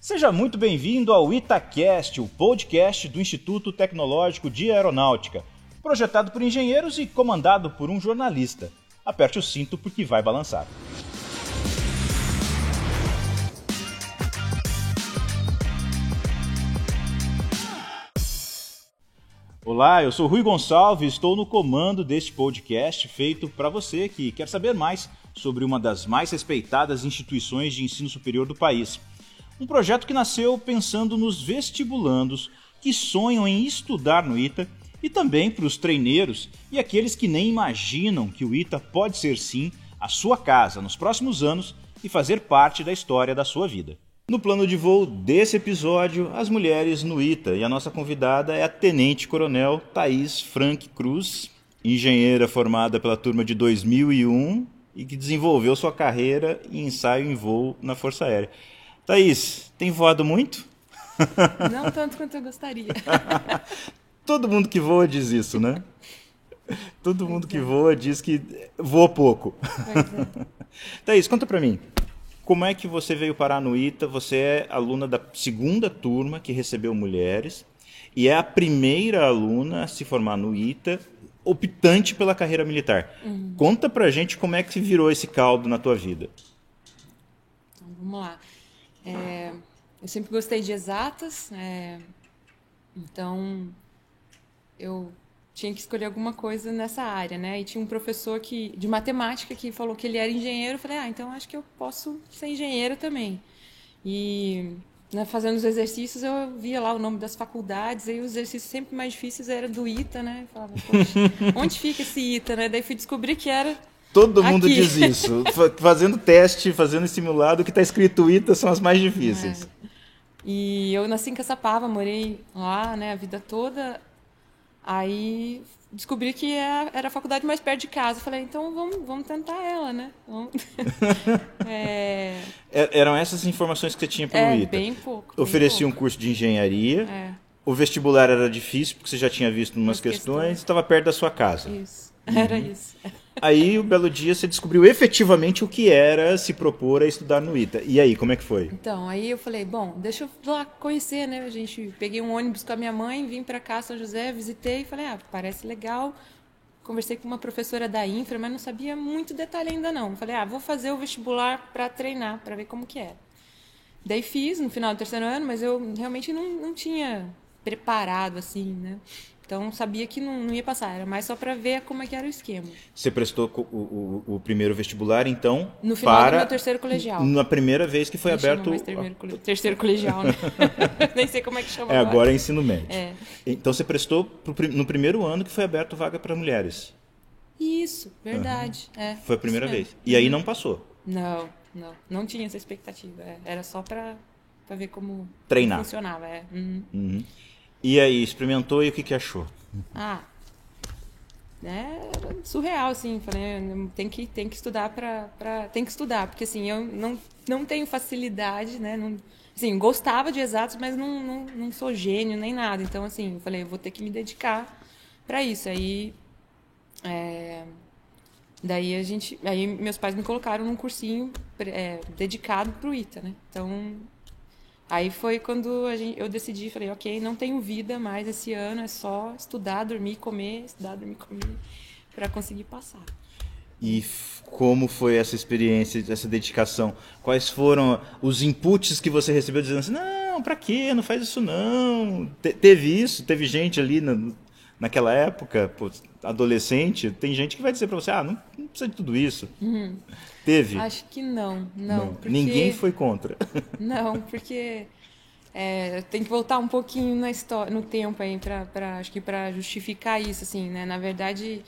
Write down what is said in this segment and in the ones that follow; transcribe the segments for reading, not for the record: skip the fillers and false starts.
Seja muito bem-vindo ao Itacast, o podcast do Instituto Tecnológico de Aeronáutica, projetado por engenheiros e comandado por um jornalista. Aperte o cinto porque vai balançar. Olá, eu sou Rui Gonçalves e estou no comando deste podcast feito para você que quer saber mais sobre uma das mais respeitadas instituições de ensino superior do país. Um projeto que nasceu pensando nos vestibulandos que sonham em estudar no ITA e também para os treineiros e aqueles que nem imaginam que o ITA pode ser sim a sua casa nos próximos anos e fazer parte da história da sua vida. No plano de voo desse episódio, as mulheres no ITA, e a nossa convidada é a Tenente Coronel Thaís Frank Cruz, engenheira formada pela turma de 2001 e que desenvolveu sua carreira em ensaio em voo na Força Aérea. Thaís, tem voado muito? Não tanto quanto eu gostaria. Todo mundo que voa diz isso, né? Todo mundo que voa diz que voa pouco. Pois é. Thaís, conta pra mim. Como é que você veio parar no ITA? Você é aluna da segunda turma que recebeu mulheres e é a primeira aluna a se formar no ITA, optante pela carreira militar. Conta pra gente como é que virou esse caldo na tua vida. Então, vamos lá. Eu sempre gostei de exatas, então eu tinha que escolher alguma coisa nessa área, né? E tinha um professor de matemática que falou que ele era engenheiro. Eu falei, então acho que eu posso ser engenheiro também. E fazendo os exercícios eu via lá o nome das faculdades, e os exercícios sempre mais difíceis eram do ITA, né? Eu falava, poxa, onde fica esse ITA, né? Daí fui descobrir que era Todo mundo aqui. diz isso. Fazendo teste, fazendo simulado, o que está escrito ITA são as mais difíceis. E eu nasci em Caçapava, morei lá, né, a vida toda. Aí descobri que era a faculdade mais perto de casa. Falei, então vamos tentar ela, né? Eram essas informações que você tinha pelo ITA? Bem pouco. Oferecia um curso de engenharia. O vestibular era difícil, porque você já tinha visto umas questões, estava perto da sua casa. Isso, era isso. Aí, um belo dia, você descobriu efetivamente o que era se propor a estudar no ITA. E aí, como é que foi? Então, aí eu falei, bom, deixa eu lá conhecer, né? Peguei um ônibus com a minha mãe, vim para cá, São José, visitei e falei, parece legal. Conversei com uma professora da Infra, mas não sabia muito detalhe ainda não. Falei, vou fazer o vestibular para treinar, para ver como que era. Daí fiz no final do terceiro ano, mas eu realmente não tinha preparado assim, né? Então, sabia que não ia passar, era mais só para ver como é que era o esquema. Você prestou o primeiro vestibular, então, no final do meu terceiro colegial. Na primeira vez que foi Nem aberto... Terceiro colegial, né? Nem sei como é que chama agora é ensino médio. É. Então, você prestou no primeiro ano que foi aberto vaga para mulheres. Isso, verdade. Foi a primeira vez. E aí não passou? Não tinha essa expectativa. Era só para ver como treinar. Funcionava. E aí, experimentou e o que achou? Surreal, assim. Falei, tem que estudar tem que estudar, porque assim, eu não tenho facilidade, né? Assim, gostava de exatos, mas não sou gênio nem nada. Então, assim, eu falei, eu vou ter que me dedicar para isso. Aí, aí meus pais me colocaram num cursinho dedicado para o ITA, né? Então, aí foi quando eu decidi, falei, ok, não tenho vida mais esse ano, é só estudar, dormir, comer, para conseguir passar. E como foi essa experiência, essa dedicação? Quais foram os inputs que você recebeu dizendo assim, não, pra quê? Não faz isso não. Teve isso? Teve gente ali naquela época, adolescente, tem gente que vai dizer pra você, não precisa de tudo isso. Teve? Acho que não. Porque... Ninguém foi contra. Não, porque tem que voltar um pouquinho na história, no tempo aí, acho que para justificar isso, assim, né? Na verdade,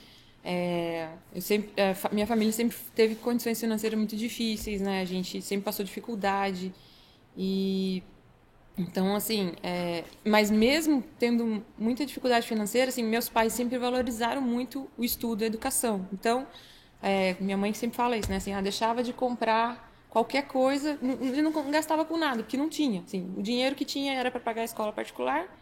minha família sempre teve condições financeiras muito difíceis, né? A gente sempre passou dificuldade e então, assim, mas mesmo tendo muita dificuldade financeira, assim, meus pais sempre valorizaram muito o estudo, a educação. Então, minha mãe sempre fala isso, né? Assim, deixava de comprar qualquer coisa, não gastava com nada, porque não tinha. Assim, o dinheiro que tinha era para pagar a escola particular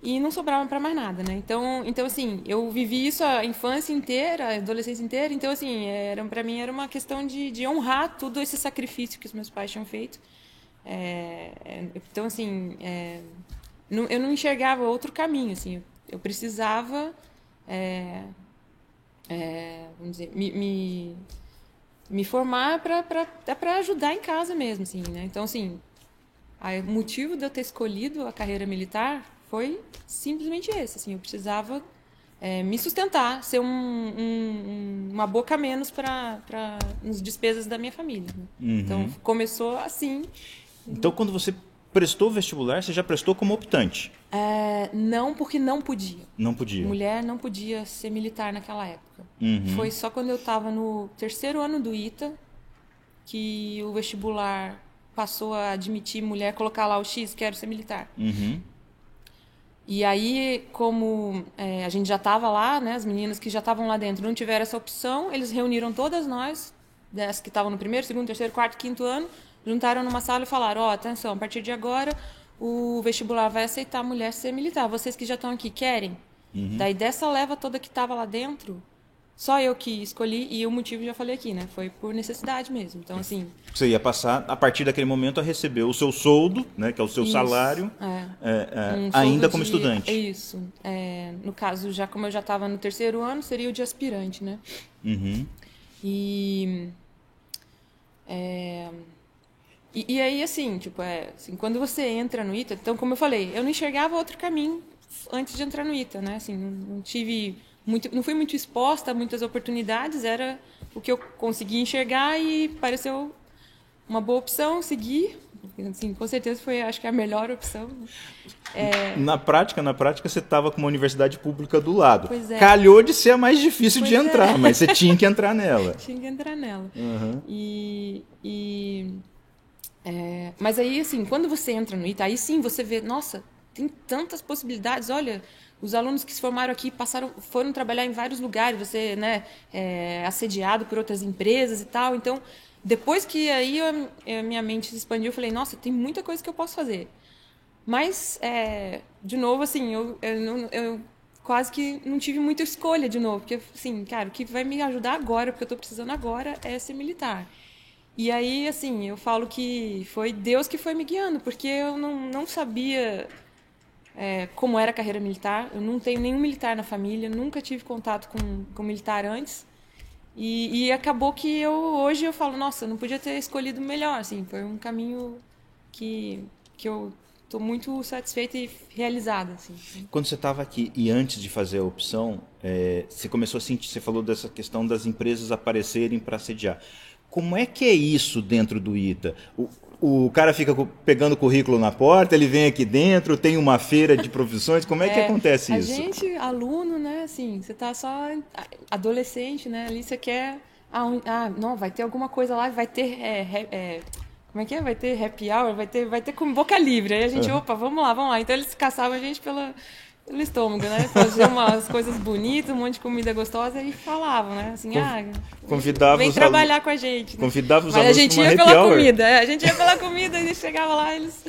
e não sobrava para mais nada, né? Então, assim, eu vivi isso a infância inteira, a adolescência inteira. Então, assim, para mim era uma questão de honrar todo esse sacrifício que os meus pais tinham feito. Então, assim, eu não enxergava outro caminho, assim. Eu precisava, vamos dizer, me formar para ajudar em casa mesmo, assim, né? Então, assim, o motivo de eu ter escolhido a carreira militar foi simplesmente esse, assim. Eu precisava me sustentar, ser uma boca a menos para as despesas da minha família, né? Então, começou assim. Então, quando você prestou o vestibular, você já prestou como optante? Não, porque não podia. Não podia. Mulher não podia ser militar naquela época. Foi só quando eu estava no 3º ano do ITA que o vestibular passou a admitir mulher, colocar lá o X, quero ser militar. E aí, como a gente já estava lá, né, as meninas que já estavam lá dentro não tiveram essa opção, eles reuniram todas nós, das que estavam no 1º, 2º, 3º, 4º, 5º ano, juntaram numa sala e falaram, atenção, a partir de agora o vestibular vai aceitar a mulher ser militar. Vocês que já estão aqui, querem? Daí dessa leva toda que estava lá dentro, só eu que escolhi, e o motivo já falei aqui, né? Foi por necessidade mesmo. Então, assim... Você ia passar, a partir daquele momento, a receber o seu soldo, né, que é o seu salário, ainda como estudante. Isso. No caso, já como eu já estava no 3º ano, seria o de aspirante, né? E aí, assim, tipo, assim, quando você entra no ITA... Então, como eu falei, eu não enxergava outro caminho antes de entrar no ITA, né? Assim, não fui muito exposta a muitas oportunidades, era o que eu consegui enxergar e pareceu uma boa opção, seguir. Assim, com certeza foi, acho que, a melhor opção. Na prática, você estava com uma universidade pública do lado. Pois é. Calhou de ser a mais difícil de entrar, mas você tinha que entrar nela. Tinha que entrar nela. Mas aí, assim, quando você entra no ITA, aí sim você vê, nossa, tem tantas possibilidades. Olha, os alunos que se formaram aqui foram trabalhar em vários lugares, você, né, assediado por outras empresas e tal. Então, depois que aí a minha mente se expandiu, eu falei, nossa, tem muita coisa que eu posso fazer. Mas, de novo, assim, eu quase que não tive muita escolha de novo. Porque, assim, cara, o que vai me ajudar agora, porque eu estou precisando agora, é ser militar. E aí, assim, eu falo que foi Deus que foi me guiando, porque eu não sabia como era a carreira militar. Eu não tenho nenhum militar na família, nunca tive contato com militar antes. E acabou que hoje eu falo, nossa, eu não podia ter escolhido melhor, assim, foi um caminho que eu estou muito satisfeita e realizada, assim. Quando você estava aqui e antes de fazer a opção, você começou a sentir, você falou dessa questão das empresas aparecerem para assediar. Como é que é isso dentro do ITA? O cara fica pegando currículo na porta, ele vem aqui dentro, tem uma feira de profissões, como é que acontece isso? A gente, aluno, né, assim, você tá só adolescente, né, ali você quer, não, vai ter alguma coisa lá, vai ter, como é que é? Vai ter happy hour, vai ter com boca livre, aí a gente, opa, vamos lá, então eles caçavam a gente pelo estômago, né? Faziam umas coisas bonitas, um monte de comida gostosa e falavam, né? Assim, vem trabalhar com a gente. Né? Convidava os Mas alunos a gente ia pela comida, a gente ia pela comida e chegava lá eles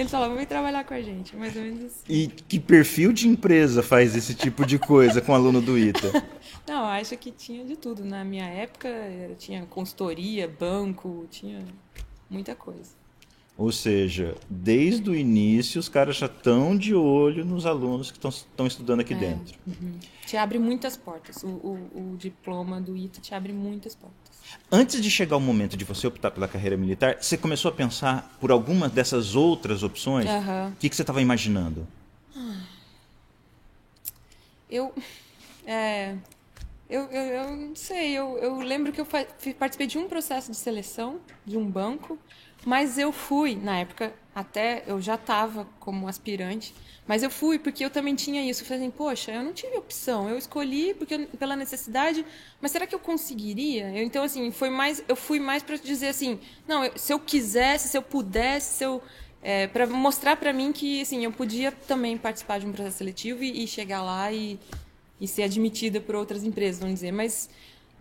falavam, vem trabalhar com a gente, mais ou menos assim. E que perfil de empresa faz esse tipo de coisa com aluno do ITA? Não, acho que tinha de tudo. Na minha época tinha consultoria, banco, tinha muita coisa. Ou seja, desde o início os caras já estão de olho nos alunos que estão estudando aqui dentro. Te abre muitas portas. O diploma do ITA te abre muitas portas. Antes de chegar o momento de você optar pela carreira militar, você começou a pensar por alguma dessas outras opções? O que você estava imaginando? Eu não sei. Eu lembro que eu participei de um processo de seleção de um banco. Mas eu fui, na época, até eu já estava como aspirante, mas eu fui porque eu também tinha isso. Eu falei assim, poxa, eu não tive opção, eu escolhi pela necessidade, mas será que eu conseguiria? Então, assim, eu fui mais para dizer assim, não, se eu quisesse, se eu pudesse, para mostrar para mim que assim, eu podia também participar de um processo seletivo e chegar lá e ser admitida por outras empresas, vamos dizer,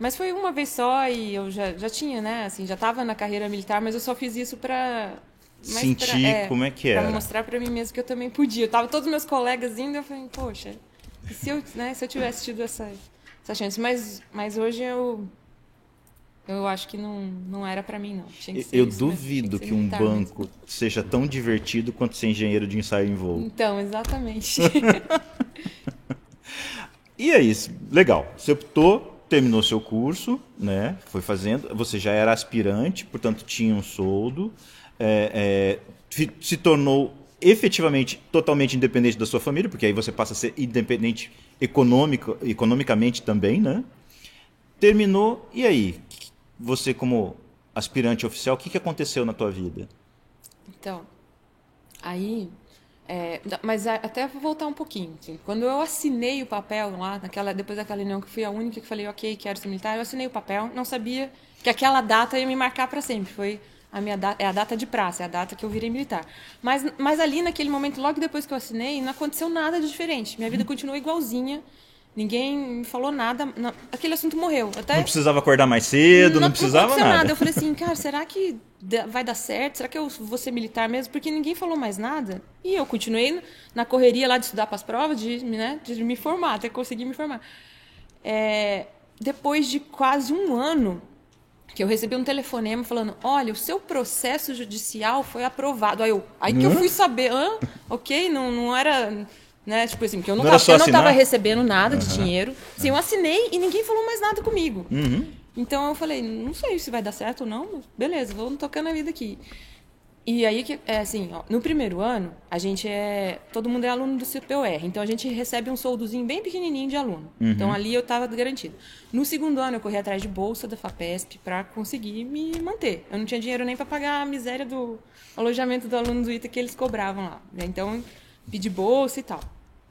Mas foi uma vez só e eu já tinha, né? Assim, já estava na carreira militar, mas eu só fiz isso para sentir como é que era. Para mostrar para mim mesmo que eu também podia. Eu tava todos os meus colegas indo, eu falei, poxa, se eu tivesse tido essa chance. Mas hoje eu acho que não era para mim, não. Tinha que ser Eu isso mesmo, duvido tinha que um militar banco mesmo. seja tão divertido quanto ser engenheiro de ensaio em voo. Então, exatamente. E é isso, legal. Você optou, terminou seu curso, né? Foi fazendo. Você já era aspirante, portanto tinha um soldo. Se tornou efetivamente totalmente independente da sua família, porque aí você passa a ser independente economicamente também, né? Terminou, e aí? Você como aspirante oficial, o que aconteceu na tua vida? Então, aí. Mas até vou voltar um pouquinho. Assim, quando eu assinei o papel lá, depois daquela reunião que eu fui a única que falei, ok, quero ser militar, eu assinei o papel, não sabia que aquela data ia me marcar para sempre. Foi a minha é a data de praça, é a data que eu virei militar. Mas ali naquele momento, logo depois que eu assinei, não aconteceu nada de diferente. Minha vida continuou igualzinha. Ninguém me falou nada. Aquele assunto morreu. Não Até precisava acordar mais cedo, não não precisava aconteceu nada. nada. Eu falei assim, cara, será que vai dar certo? Será que eu vou ser militar mesmo? Porque ninguém falou mais nada. E eu continuei na correria lá de estudar para as provas, de me formar, até conseguir me formar. Depois de quase um ano, que eu recebi um telefonema falando, olha, o seu processo judicial foi aprovado. Aí que eu fui saber, ok, não era... Né? Tipo assim, porque eu não estava recebendo nada de dinheiro. Assim, eu assinei e ninguém falou mais nada comigo. Então eu falei, não sei se vai dar certo ou não, mas beleza, vamos tocando a vida aqui. E aí, assim, ó, no primeiro ano, todo mundo é aluno do CPOR, então a gente recebe um soldozinho bem pequenininho de aluno. Então ali eu estava garantido. No segundo ano, eu corri atrás de bolsa da FAPESP para conseguir me manter. Eu não tinha dinheiro nem para pagar a miséria do alojamento do aluno do ITA que eles cobravam lá. Então, pedi bolsa e tal.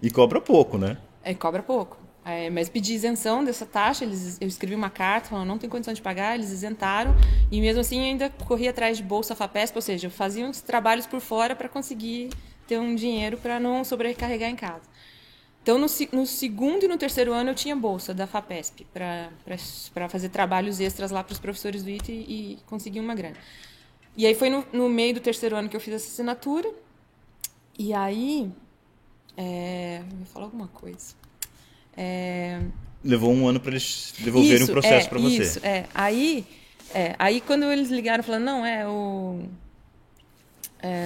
E cobra pouco, né? Cobra pouco. Mas pedi isenção dessa taxa, eu escrevi uma carta falando não tem condição de pagar, eles isentaram, e mesmo assim ainda corri atrás de bolsa FAPESP, ou seja, eu fazia uns trabalhos por fora para conseguir ter um dinheiro para não sobrecarregar em casa. Então, no segundo e no terceiro ano eu tinha bolsa da FAPESP para fazer trabalhos extras lá para os professores do ITA e conseguir uma grana. E aí foi no meio do terceiro ano que eu fiz essa assinatura, e aí... eu ia falar alguma coisa. Levou um ano para eles devolverem o processo para você. Isso. Aí quando eles ligaram falando, não,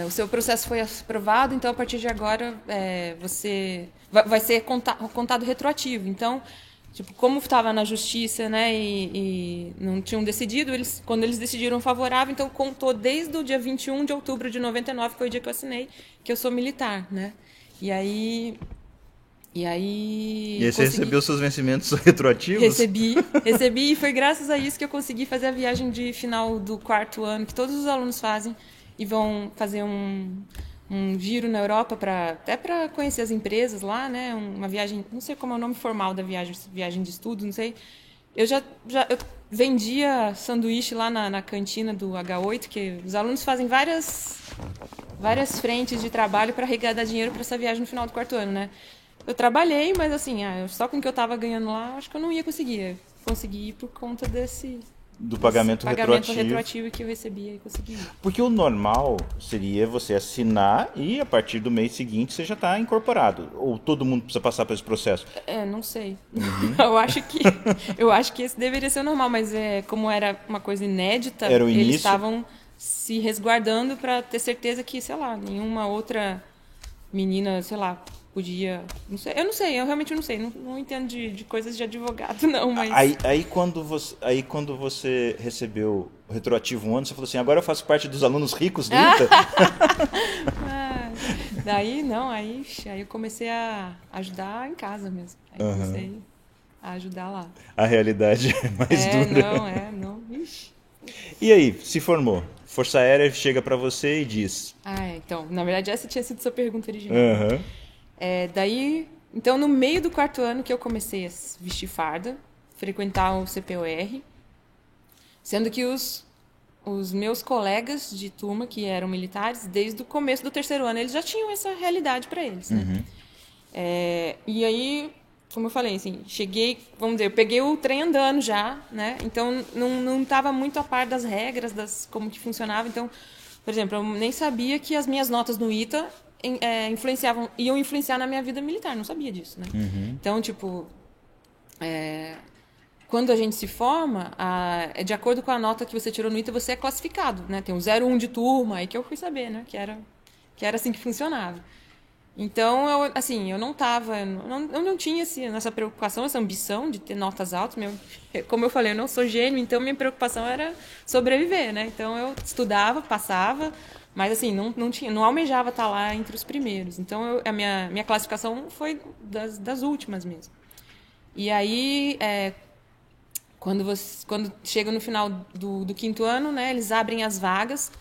o seu processo foi aprovado, então a partir de agora você vai ser contado retroativo. Então, tipo, como estava na justiça, né, e não tinham decidido, quando eles decidiram favorável, então contou desde o dia 21 de outubro de 99, que foi o dia que eu assinei, que eu sou militar, né? E aí você recebeu seus vencimentos retroativos? Recebi e foi graças a isso que eu consegui fazer a viagem de final do quarto ano, que todos os alunos fazem, e vão fazer um giro na Europa até para conhecer as empresas lá, né? Uma viagem, não sei como é o nome formal da viagem de estudo, não sei. Eu eu vendia sanduíche lá na cantina do H8, que os alunos fazem várias frentes de trabalho para arrecadar dinheiro para essa viagem no final do quarto ano, né? Eu trabalhei, mas assim, só com o que eu estava ganhando lá, acho que eu não ia conseguir. Eu consegui por conta do pagamento retroativo que eu recebia e consegui. Porque o normal seria você assinar e a partir do mês seguinte você já está incorporado. Ou todo mundo precisa passar por esse processo? Não sei. Eu acho que esse deveria ser o normal, mas como era uma coisa inédita, eles estavam se resguardando para ter certeza que, sei lá, nenhuma outra menina, sei lá, podia... Não sei, eu realmente não sei. Não entendo de coisas de advogado, não, mas... Aí quando você recebeu o retroativo um ano, você falou assim, agora eu faço parte dos alunos ricos do ITA? Daí, não, aí eu comecei a ajudar em casa mesmo. Aí comecei a ajudar lá. A realidade é mais dura. Não. Ixi. E aí, se formou? Força Aérea chega para você e diz... Então, na verdade essa tinha sido sua pergunta original. Daí, então no meio do quarto ano que eu comecei a vestir farda, frequentar o CPOR, sendo que os meus colegas de turma, que eram militares, desde o começo do terceiro ano, eles já tinham essa realidade para eles, né? E aí, como eu falei, assim, cheguei, vamos dizer, eu peguei o trem andando já, né? Então, não estava muito a par das regras, como que funcionava. Então, por exemplo, eu nem sabia que as minhas notas no ITA iam influenciar na minha vida militar, não sabia disso, né? Então, tipo, quando a gente se forma, de acordo com a nota que você tirou no ITA, você é classificado, né? Tem o 0,1 de turma, aí que eu fui saber, né? Que era assim que funcionava. Então, eu não tava, eu não tinha essa preocupação, essa ambição de ter notas altas. Como eu falei, eu não sou gênio, então minha preocupação era sobreviver, né? Então, eu estudava, passava, mas assim, não almejava estar lá entre os primeiros. Então, a minha classificação foi das últimas mesmo. E aí, quando chega no final do quinto ano, né, eles abrem as vagas.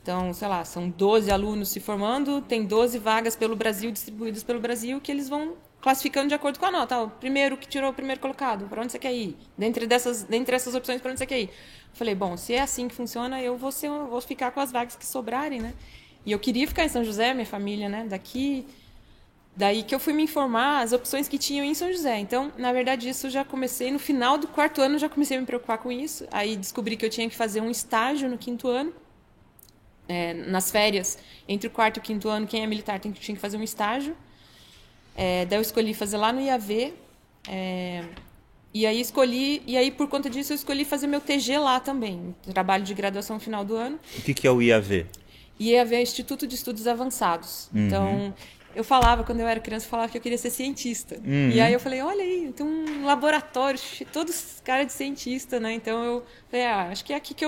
Então, sei lá, são 12 alunos se formando, tem 12 vagas pelo Brasil, distribuídas pelo Brasil, que eles vão classificando de acordo com a nota. O primeiro que tirou o primeiro colocado, para onde você quer ir? Dentre essas opções, para onde você quer ir? Eu falei, bom, se é assim que funciona, eu vou ficar com as vagas que sobrarem, né? E eu queria ficar em São José, minha família, né? Daí que eu fui me informar as opções que tinham em São José. Então, na verdade, isso eu já comecei, no final do quarto ano, eu já comecei a me preocupar com isso. Aí descobri que eu tinha que fazer um estágio no quinto ano. Nas férias, entre o quarto e o quinto ano, quem é militar tinha que fazer um estágio. Daí eu escolhi fazer lá no IAV. E aí, por conta disso, eu escolhi fazer meu TG lá também. Trabalho de graduação no final do ano. O que é o IAV? IAV é Instituto de Estudos Avançados. Uhum. Então, quando eu era criança, eu falava que eu queria ser cientista. Uhum. E aí eu falei, olha aí, tem um laboratório, todos caras de cientista, né? Então eu falei, acho que é aqui que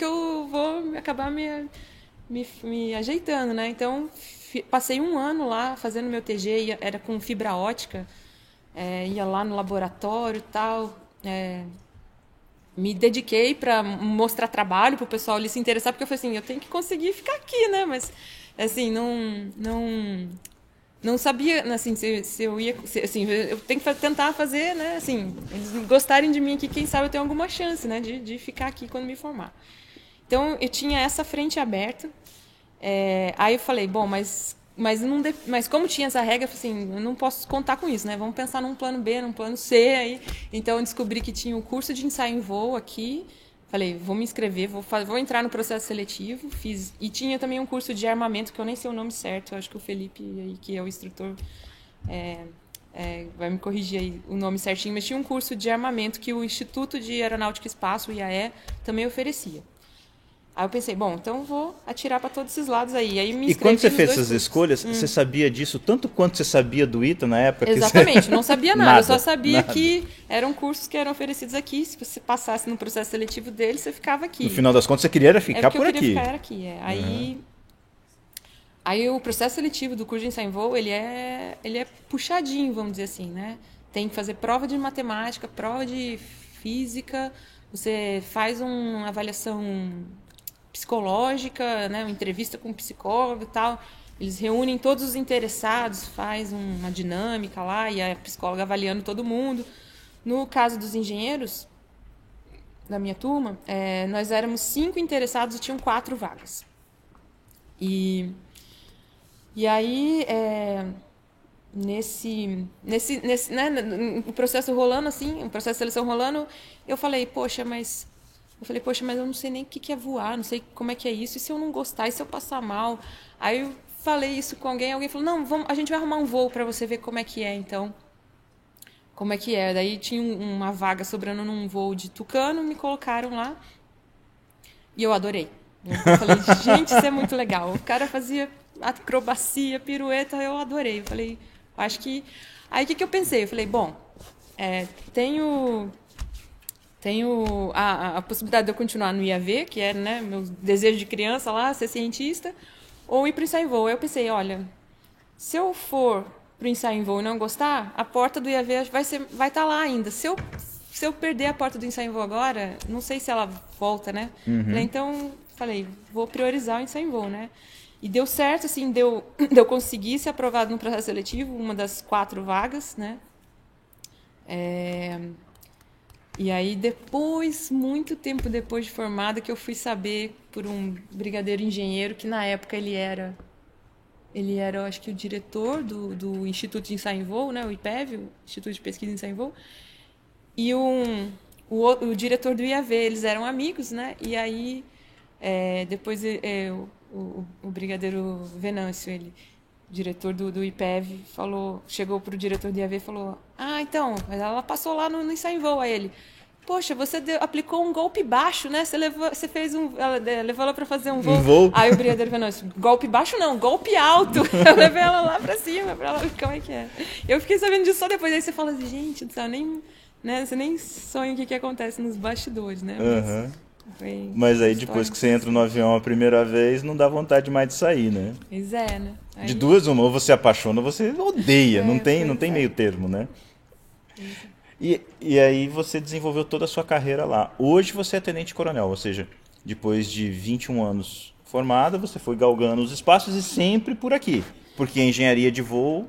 eu vou acabar me ajeitando, né? Então passei um ano lá fazendo meu TG, era com fibra ótica, ia lá no laboratório e tal. Me dediquei para mostrar trabalho para o pessoal ali se interessar, porque eu falei assim, eu tenho que conseguir ficar aqui, né? Mas assim, não sabia, assim, se eu ia, assim, eu tenho que tentar fazer, né? Assim, eles gostarem de mim aqui, quem sabe eu tenho alguma chance, né? De ficar aqui quando me formar. Então eu tinha essa frente aberta. Aí eu falei, bom, mas como tinha essa regra, eu falei assim, eu não posso contar com isso, né? Vamos pensar num plano B, num plano C. Aí, então eu descobri que tinha um curso de ensaio em voo aqui. Falei, vou me inscrever, vou entrar no processo seletivo. Fiz, e tinha também um curso de armamento, que eu nem sei o nome certo. Eu acho que o Felipe, aí, que é o instrutor, vai me corrigir aí o nome certinho. Mas tinha um curso de armamento que o Instituto de Aeronáutica e Espaço, o IAE, também oferecia. Aí eu pensei, bom, então vou atirar para todos esses lados aí. E quando você fez essas escolhas, você sabia disso tanto quanto você sabia do ITA na época? Exatamente, não sabia nada. Eu só sabia que eram cursos que eram oferecidos aqui. Se você passasse no processo seletivo dele, você ficava aqui. No final das contas, você queria ficar por aqui. Eu queria ficar aqui. Aí o processo seletivo do curso de ensaio em voo, ele é puxadinho, vamos dizer assim, né? Tem que fazer prova de matemática, prova de física, você faz uma avaliação psicológica, né, uma entrevista com um psicólogo e tal. Eles reúnem todos os interessados, faz uma dinâmica lá e a psicóloga avaliando todo mundo. No caso dos engenheiros, da minha turma, nós éramos 5 interessados e tinham 4 vagas. E aí, né, o processo rolando assim, o processo de seleção rolando, eu falei, poxa, mas eu não sei nem o que é voar, não sei como é que é isso, e se eu não gostar, e se eu passar mal? Aí eu falei isso com alguém falou, não, a gente vai arrumar um voo para você ver como é que é, então. Como é que é? Daí tinha uma vaga sobrando num voo de Tucano, me colocaram lá, e eu adorei. Eu falei, gente, isso é muito legal. O cara fazia acrobacia, pirueta, eu adorei. Eu falei, acho que... Aí o que eu pensei? Eu falei, bom, tenho a possibilidade de eu continuar no IAV, que era, né, meu desejo de criança lá, ser cientista, ou ir para o ensaio em voo. Aí eu pensei, olha, se eu for para o ensaio em voo e não gostar, a porta do IAV vai estar lá ainda. Se eu perder a porta do ensaio em voo agora, não sei se ela volta, né? Uhum. Então, falei, vou priorizar o ensaio em voo, né? E deu certo, assim, de eu conseguir ser aprovado no processo seletivo, uma das 4 vagas, né? E aí, muito tempo depois de formada, que eu fui saber por um brigadeiro engenheiro, que na época ele era, eu acho que o diretor do Instituto de Ensaio em Voo, né, o IPEV, o Instituto de Pesquisa em Ensaio em Voo, e o diretor do IAV, eles eram amigos, né? E aí, depois o brigadeiro Venâncio, ele... diretor do IPEV chegou pro diretor do IAV e falou, então, ela passou lá no ensaio em voo, a ele. poxa, você aplicou um golpe baixo, né? Você fez levou ela para fazer um voo. Um voo? Aí o brigadeiro falou, não, golpe baixo não, golpe alto. Eu levei ela lá para cima, para ela ver como é que é. Eu fiquei sabendo disso só depois. Aí você fala assim, gente do céu, você nem sonha o que acontece nos bastidores, né? Mas aí depois que você entra no avião a primeira vez, não dá vontade mais de sair, né? Pois é, né? Aí... De duas, uma, ou você apaixona ou você odeia, não tem meio termo, né? E aí você desenvolveu toda a sua carreira lá. Hoje você é tenente-coronel, ou seja, depois de 21 anos formada, você foi galgando os espaços e sempre por aqui. Porque a engenharia de voo,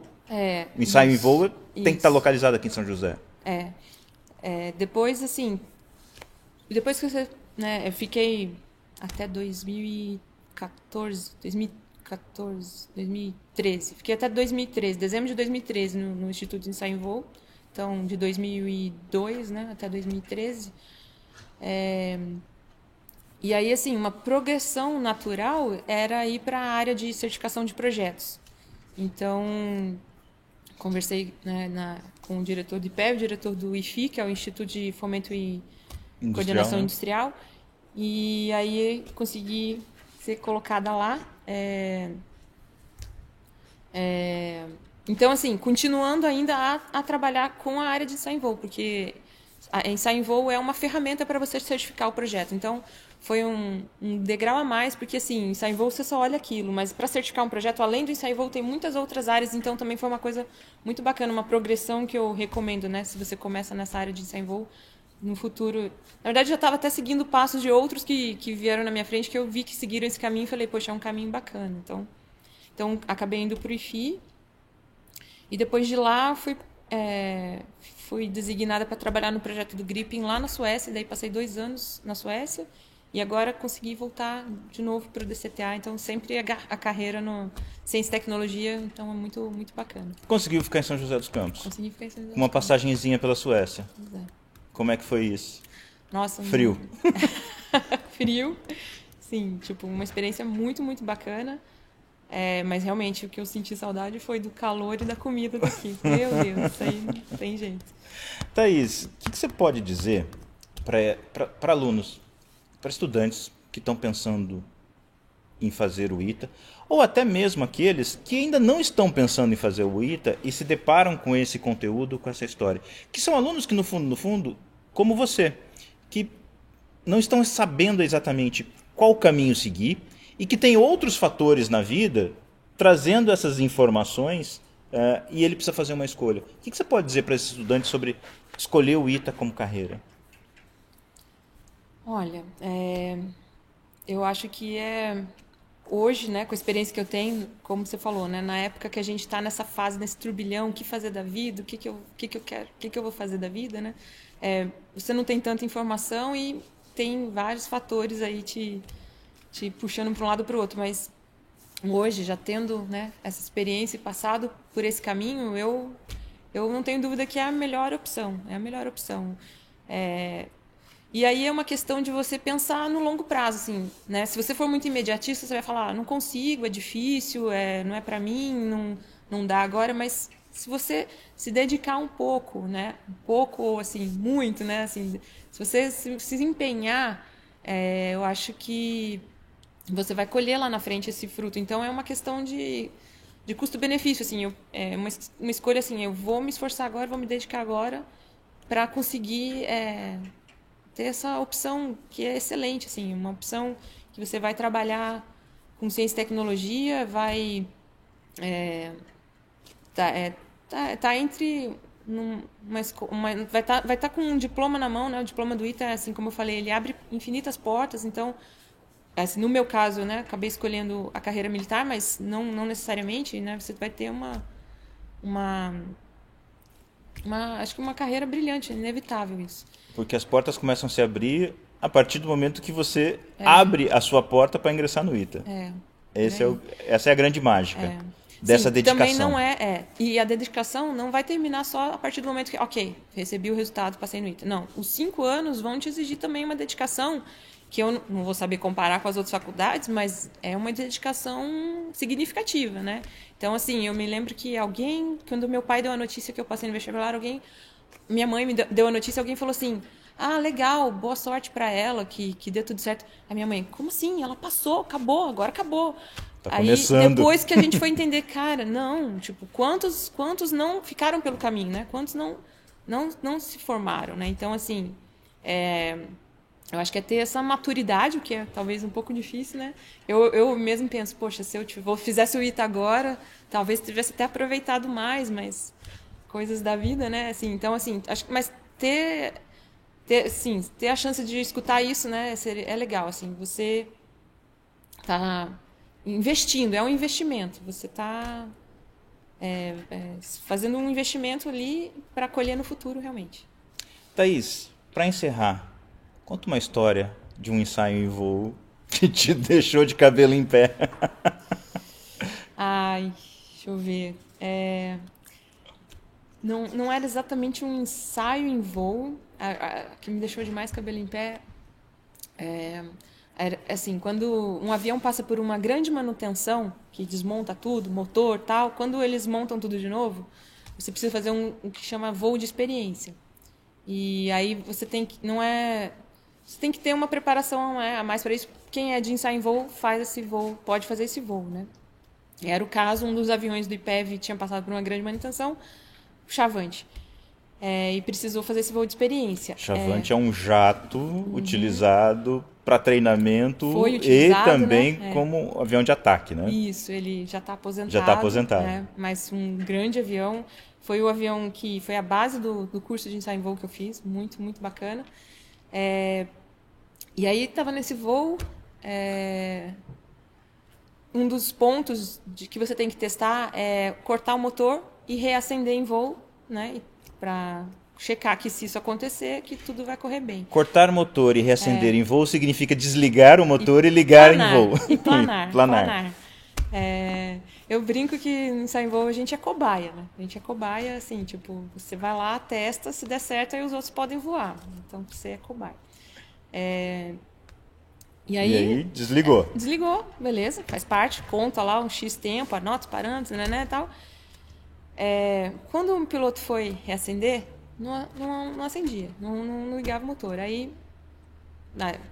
ensaio em voo, tem que estar localizado aqui em São José. Depois, assim, depois que você... Né, eu fiquei até 2013. Fiquei até 2013, dezembro de 2013 no Instituto de Ensaio em Voo. Então, de 2002, né, até 2013. E aí, assim, uma progressão natural era ir para a área de certificação de projetos. Então, conversei, né, com o diretor do IPEV, o diretor do IFI, que é o Instituto de Fomento e Coordenação Industrial. E aí consegui ser colocada lá. Então, assim, continuando ainda a trabalhar com a área de ensaio em voo, porque ensaio em voo é uma ferramenta para você certificar o projeto. Então, foi um degrau a mais, porque, assim, ensaio em voo você só olha aquilo, mas para certificar um projeto, além do ensaio em voo, tem muitas outras áreas, então também foi uma coisa muito bacana, uma progressão que eu recomendo, né? Se você começa nessa área de ensaio em voo, no futuro... Na verdade, eu já estava até seguindo passos de outros que vieram na minha frente, que eu vi que seguiram esse caminho e falei, poxa, é um caminho bacana. Então acabei indo para o IFI. E depois de lá, fui designada para trabalhar no projeto do Gripen lá na Suécia. Daí passei 2 anos na Suécia. E agora consegui voltar de novo para o DCTA. Então, sempre a carreira no ciência e tecnologia. Então, é muito, muito bacana. Conseguiu ficar em São José dos Campos? Consegui ficar em São José dos Campos. Uma passagenzinha pela Suécia. Como é que foi isso? Nossa, frio. Frio. Sim, tipo, uma experiência muito, muito bacana. Mas realmente o que eu senti saudade foi do calor e da comida daqui. Meu Deus, isso aí não tem jeito. Thaís, o que você pode dizer para alunos, para estudantes que estão pensando em fazer o ITA, ou até mesmo aqueles que ainda não estão pensando em fazer o ITA e se deparam com esse conteúdo, com essa história, que são alunos que no fundo, como você, que não estão sabendo exatamente qual caminho seguir e que tem outros fatores na vida trazendo essas informações e ele precisa fazer uma escolha. O que você pode dizer para esses estudantes sobre escolher o ITA como carreira? Olha, eu acho que hoje, né, com a experiência que eu tenho, como você falou, né, na época que a gente está nessa fase, nesse turbilhão, o que fazer da vida, o que eu quero, o que eu vou fazer da vida, né? Você não tem tanta informação e tem vários fatores aí te puxando para um lado para o outro, mas hoje, já tendo, né, essa experiência e passado por esse caminho, eu não tenho dúvida que é a melhor opção, E aí é uma questão de você pensar no longo prazo, assim, né? Se você for muito imediatista, você vai falar, não consigo, é difícil, não é para mim, não dá agora, mas se você se dedicar um pouco, né? Um pouco ou, assim, muito, né? Assim, se você se empenhar, eu acho que você vai colher lá na frente esse fruto. Então, é uma questão de custo-benefício, assim, é uma escolha assim, eu vou me esforçar agora, vou me dedicar agora para conseguir ter essa opção que é excelente, assim, uma opção que você vai trabalhar com ciência e tecnologia, vai tá entre vai estar com um diploma na mão, né? O diploma do ITA, assim como eu falei, ele abre infinitas portas. Então, assim, no meu caso, né, acabei escolhendo a carreira militar, mas não necessariamente, né? Você vai ter acho que uma carreira brilhante, inevitável isso. Porque as portas começam a se abrir a partir do momento que você abre a sua porta para ingressar no ITA. Essa é a grande mágica dessa dedicação. Também não E a dedicação não vai terminar só a partir do momento que, ok, recebi o resultado, passei no ITA. Não, os 5 anos vão te exigir também uma dedicação que eu não vou saber comparar com as outras faculdades, mas é uma dedicação significativa, né? Então, assim, eu me lembro que quando meu pai deu a notícia que eu passei no vestibular, minha mãe me deu a notícia, alguém falou assim, legal, boa sorte para ela, que dê tudo certo. A minha mãe, como assim? Ela passou, acabou, agora acabou. Tá Aí, começando. depois que a gente foi entender, cara, não, tipo, quantos não ficaram pelo caminho, né? Quantos não se formaram, né? Então, assim, eu acho que é ter essa maturidade, o que é talvez um pouco difícil, né? Eu mesmo penso, poxa, se eu fizesse o ITA agora, talvez tivesse até aproveitado mais, mas coisas da vida, né? Assim, então, assim, mas ter a chance de escutar isso, né? É legal, assim, você tá investindo, é um investimento, você tá fazendo um investimento ali para colher no futuro, realmente. Thaís, para encerrar, conta uma história de um ensaio em voo que te deixou de cabelo em pé. Ai, deixa eu ver. Não era exatamente um ensaio em voo. Que me deixou demais cabelo em pé. Era, assim, quando um avião passa por uma grande manutenção, que desmonta tudo, motor, tal, quando eles montam tudo de novo, você precisa fazer o que chama voo de experiência. E aí você tem que, não é, você tem que ter uma preparação a mais para isso. Quem é de ensaio em voo faz esse voo, pode fazer esse voo, né? Era o caso, um dos aviões do IPEV tinha passado por uma grande manutenção, o Chavante. E precisou fazer esse voo de experiência. Chavante é um jato utilizado para treinamento Foi e utilizado, também né? como avião de ataque, né? Isso, ele já está aposentado. Já está aposentado. Né? Mas um grande avião. Foi o avião que foi a base do curso de ensaio em voo que eu fiz. Muito, muito bacana. E aí estava nesse voo. Um dos pontos que você tem que testar é cortar o motor e reacender em voo, né? Para checar que se isso acontecer, que tudo vai correr bem. Cortar motor e reacender em voo significa desligar o motor e ligar planar, em voo. E planar. Planar. Eu brinco que no ensaio em voo a gente é cobaia, né? A gente é cobaia, assim, tipo, você vai lá, testa, se der certo, aí os outros podem voar. Então, você é cobaia. E aí desligou. Desligou, beleza, faz parte, conta lá um X tempo, anota os parâmetros, né, tal. Quando o piloto foi reacender, não acendia, não ligava o motor. Aí,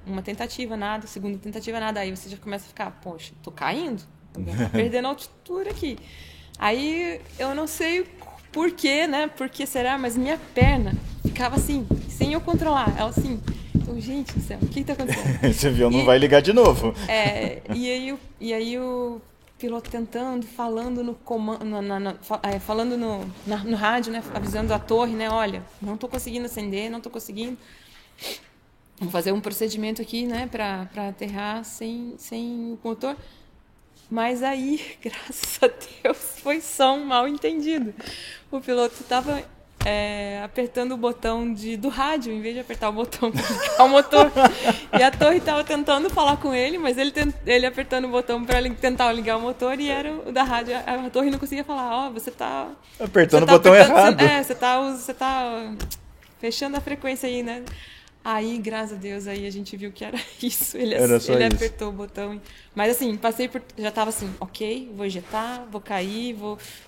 uma tentativa, nada, segunda tentativa, nada. Aí você já começa a ficar, poxa, tô caindo, tô perdendo altitude aqui. Aí, eu não sei por quê, né, por que será, mas minha perna ficava assim, sem eu controlar, ela assim... Então, gente do céu, o que está acontecendo? Esse avião não vai ligar de novo. E aí o piloto tentando, falando no comando, falando no rádio, né, avisando a torre, né, olha, não estou conseguindo acender, não estou conseguindo. Vou fazer um procedimento aqui, né, para aterrar sem o motor. Mas aí, graças a Deus, foi só um mal entendido. O piloto estava apertando o botão do rádio, em vez de apertar o botão para ligar o motor. E a torre estava tentando falar com ele, mas ele apertando o botão para tentar ligar o motor, e era o da rádio. A torre não conseguia falar, você está apertando o botão errado. Você tá fechando a frequência aí, né? Aí, graças a Deus, aí a gente viu que era isso. Ele apertou o botão. Mas assim, já tava assim, ok, vou ejetar, vou cair,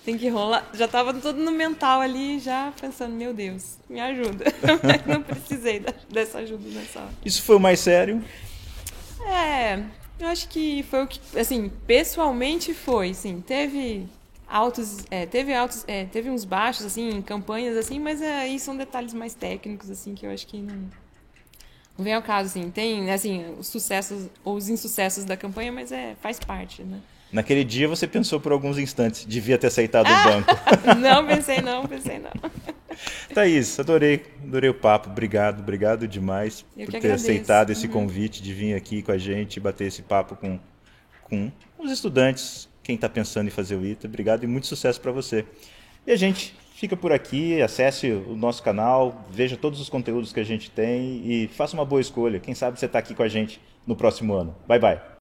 tem que rolar. Já tava todo no mental ali, já pensando, meu Deus, me ajuda. Não precisei dessa ajuda nessa hora. Isso foi o mais sério? Eu acho que foi o que, assim, pessoalmente foi, sim. Teve uns baixos, assim, em campanhas, assim, mas aí são detalhes mais técnicos, assim, que eu acho que não vem ao caso, assim. Tem, assim, os sucessos ou os insucessos da campanha, mas faz parte, né? Naquele dia você pensou por alguns instantes, devia ter aceitado o banco. Não, pensei não. Thaís, adorei o papo, obrigado demais por ter aceitado esse convite de vir aqui com a gente, bater esse papo com os estudantes, quem está pensando em fazer o ITA. Obrigado e muito sucesso para você. E a gente fica por aqui, acesse o nosso canal, veja todos os conteúdos que a gente tem e faça uma boa escolha. Quem sabe você está aqui com a gente no próximo ano. Bye, bye.